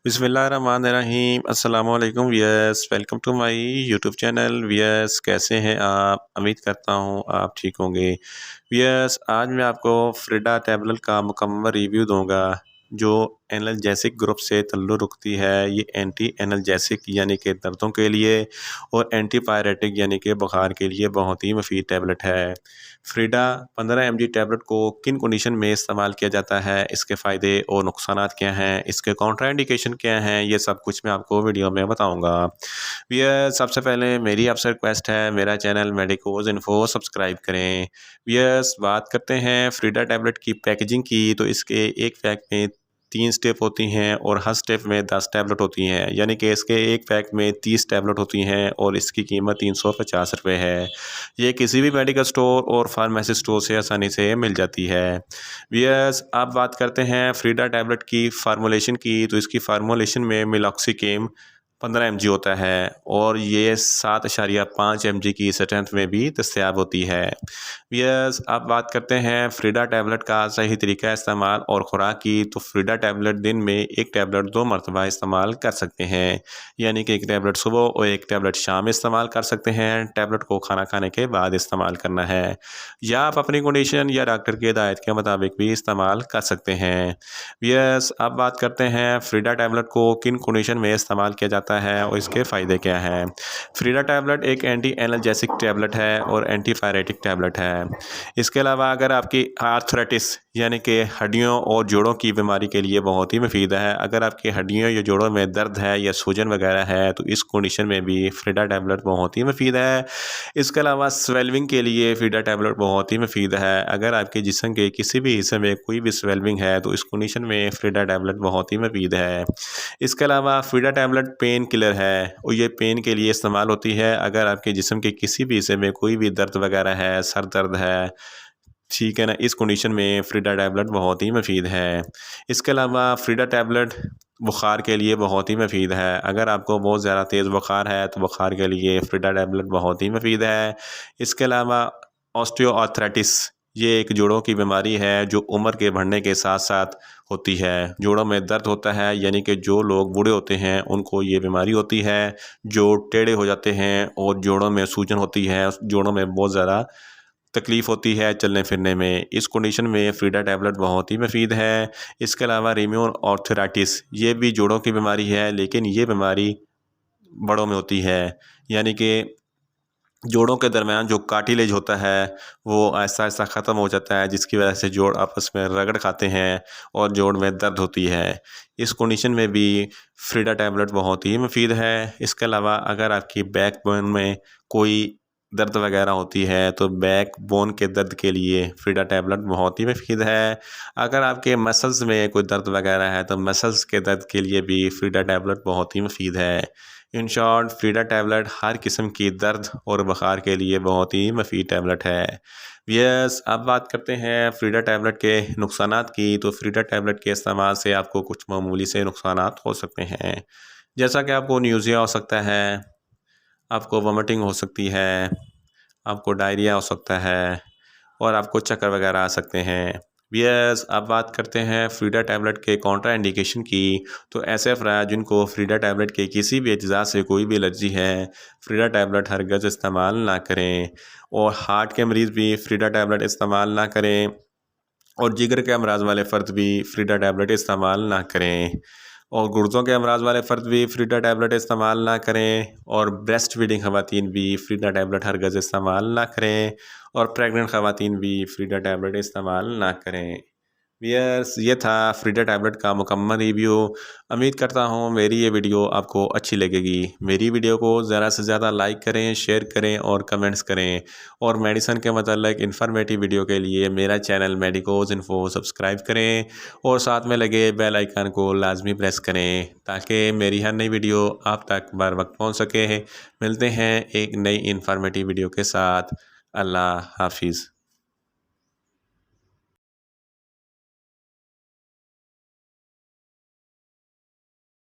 बिस्मिल्लाहिर्रहमानिर्रहीम अस्सलामुअलैकुम viewers, welcome to my YouTube channel. Viewers, कैसे हैं आप? उम्मीद करता हूँ आप ठीक होंगे। वियर्स, आज मैं आपको फ्रीडा टैबलेट का मुकम्मल रिव्यू दूंगा जो एनाल्जेसिक ग्रुप से ताल्लुक़ रखती है। ये एंटी एनाल्जेसिक यानी कि दर्दों के लिए और एंटीपायरेटिक यानी कि बुखार के लिए बहुत ही मुफीद टैबलेट है। फ्रीडा 15 mg टैबलेट को किन कंडीशन में इस्तेमाल किया जाता है, इसके फ़ायदे और नुकसानात क्या हैं, इसके कॉन्ट्राइंडिकेशन क्या हैं, ये सब कुछ मैं आपको वीडियो में बताऊंगा। वियर्स, सबसे पहले मेरी आपसे रिक्वेस्ट है, मेरा चैनल मेडिकोज इन्फो सब्सक्राइब करें। वियर्स, बात करते हैं फ्रीडा टैबलेट की पैकेजिंग की, तो इसके एक पैक में 3 स्टेप होती हैं और हर स्टेप में 10 टैबलेट होती हैं, यानी कि इसके एक पैक में 30 टैबलेट होती हैं और इसकी कीमत 350 रुपये है। ये किसी भी मेडिकल स्टोर और फार्मेसी स्टोर से आसानी से मिल जाती है। वियर्स, अब बात करते हैं फ्रीडा टैबलेट की फार्मूलेशन की, तो इसकी फार्मूलेशन में मिलॉक्सिकेम 15 mg होता है और ये 7.5 mg की स्ट्रेंथ में भी दस्तयाब होती है। वियर्स, अब बात करते हैं फ्रीडा टैबलेट का सही तरीका इस्तेमाल और खुराक की, तो फ्रीडा टैबलेट दिन में एक टैबलेट 2 मरतबा इस्तेमाल कर सकते हैं, यानी कि एक टैबलेट सुबह और एक टैबलेट शाम इस्तेमाल कर सकते हैं। टैबलेट को खाना खाने के बाद इस्तेमाल करना है, या आप अपनी कंडीशन या डॉक्टर की हिदायत के मुताबिक भी इस्तेमाल कर सकते हैं। वियर्स, अब बात करते हैं फ्रीडा टैबलेट को किन कंडीशन में इस्तेमाल किया जाता है और इसके फ़ायदे क्या हैं। फ्रीडा टैबलेट एक एंटी एनाल्जेसिक टैबलेट है और एंटीपायरेटिक टैबलेट है। इसके अलावा अगर आपकी आर्थराइटिस यानी कि हड्डियों और जोड़ों की बीमारी के लिए बहुत ही मुफीद है। अगर आपकी हड्डियों या जोड़ों में दर्द है या सूजन वगैरह है, तो इस कंडीशन में भी फ्रीडा टैबलेट बहुत ही मुफीद है। इसके अलावा स्वेल्विंग के लिए फ्रीडा टैबलेट बहुत ही मुफीद है। अगर आपके जिस्म के किसी भी हिस्से में कोई भी स्वेल्विंग है, तो इस कंडीशन में फ्रीडा टैबलेट बहुत ही मुफीद है। इसके अलावा फ्रीडा टैबलेट पेन किलर है और ये पेन के लिए इस्तेमाल होती है। अगर आपके जिस्म के किसी भी हिस्से में कोई भी दर्द वगैरह है, सर दर्द है, ठीक है ना, इस कंडीशन में फ्रीडा टैबलेट बहुत ही मुफीद है। इसके अलावा फ्रीडा टैबलेट बुखार के लिए बहुत ही मुफीद है। अगर आपको बहुत ज़्यादा तेज़ बुखार है, तो बुखार के लिए फ्रीडा टैबलेट बहुत ही मुफीद है। इसके अलावा ऑस्टियोआर्थराइटिस, ये एक जोड़ों की बीमारी है जो उम्र के बढ़ने के साथ साथ होती है। जोड़ों में दर्द होता है, यानी कि जो लोग बूढ़े होते हैं उनको ये बीमारी होती है, जो टेढ़े हो जाते हैं और जोड़ों में सूजन होती है, जोड़ों में बहुत ज़्यादा तकलीफ़ होती है चलने फिरने में। इस कंडीशन में फ्रीडा टैबलेट बहुत ही मुफीद है। इसके अलावा रिम्यून आर्थराइटिस, ये भी जोड़ों की बीमारी है, लेकिन ये बीमारी बड़ों में होती है, यानी कि जोड़ों के दरमियान जो कार्टिलेज होता है वो आहिस्ता आहिस्ता ख़त्म हो जाता है, जिसकी वजह से जोड़ आपस में रगड़ खाते हैं और जोड़ में दर्द होती है। इस कंडीशन में भी फ्रीडा टैबलेट बहुत ही मुफीद है। इसके अलावा अगर आपकी बैक बोन में कोई दर्द वगैरह होती है, तो बैक बोन के दर्द के लिए फ्रीडा टैबलेट बहुत ही मुफीद है। अगर आपके मसल्स में कोई दर्द वगैरह है, तो मसल्स के दर्द के लिए भी फ्रीडा टैबलेट बहुत ही मुफीद है। इन शॉर्ट, फ्रीडा टैबलेट हर किस्म की दर्द और बुखार के लिए बहुत ही मुफीद टैबलेट है। यस, अब बात करते हैं फ्रीडा टैबलेट के नुकसानात की, तो फ्रीडा टैबलेट के इस्तेमाल से आपको कुछ मामूली से नुकसानात हो सकते हैं, जैसा कि आपको न्यूज़िया हो सकता है, आपको वोमिटिंग हो सकती है, आपको डायरिया हो सकता है और आपको चक्कर वगैरह आ सकते हैं। यस, अब बात करते हैं फ्रीडा टैबलेट के कॉन्ट्रा इंडिकेशन की, तो ऐसे अफराद जिनको फ्रीडा टैबलेट के किसी भी अज्जा से कोई भी एलर्जी है, फ्रीडा टैबलेट हरगज़ इस्तेमाल ना करें। और हार्ट के मरीज़ भी फ्रीडा टैबलेट इस्तेमाल ना करें और जिगर के अमराज वाले फ़र्द भी फ्रीडा टैबलेट इस्तेमाल ना करें और गुर्दों के अमराज वाले फ़र्द भी फ्रीडा टैबलेट इस्तेमाल ना करें और ब्रेस्ट फीडिंग ख़वातीन भी फ्रीडा टैबलेट हरगज़ इस्तेमाल ना करें और प्रेग्नेंट ख़वातीन भी फ्रीडा टैबलेट इस्तेमाल ना करें। वियर्स, ये था फ्रीडा टैबलेट का मुकम्मल रिव्यू। उम्मीद करता हूँ मेरी ये वीडियो आपको अच्छी लगेगी। मेरी वीडियो को ज़्यादा से ज़्यादा लाइक करें, शेयर करें और कमेंट्स करें, और मेडिसिन के मतलब इन्फॉर्मेटिव वीडियो के लिए मेरा चैनल मेडिकोज इन्फो सब्सक्राइब करें और साथ में लगे बेल आइकन को लाजमी प्रेस करें, ताकि मेरी हर नई वीडियो आप तक बर वक्त पहुँच सके। मिलते हैं एक नई इन्फॉर्मेटिव वीडियो के साथ। अल्लाह हाफिज़।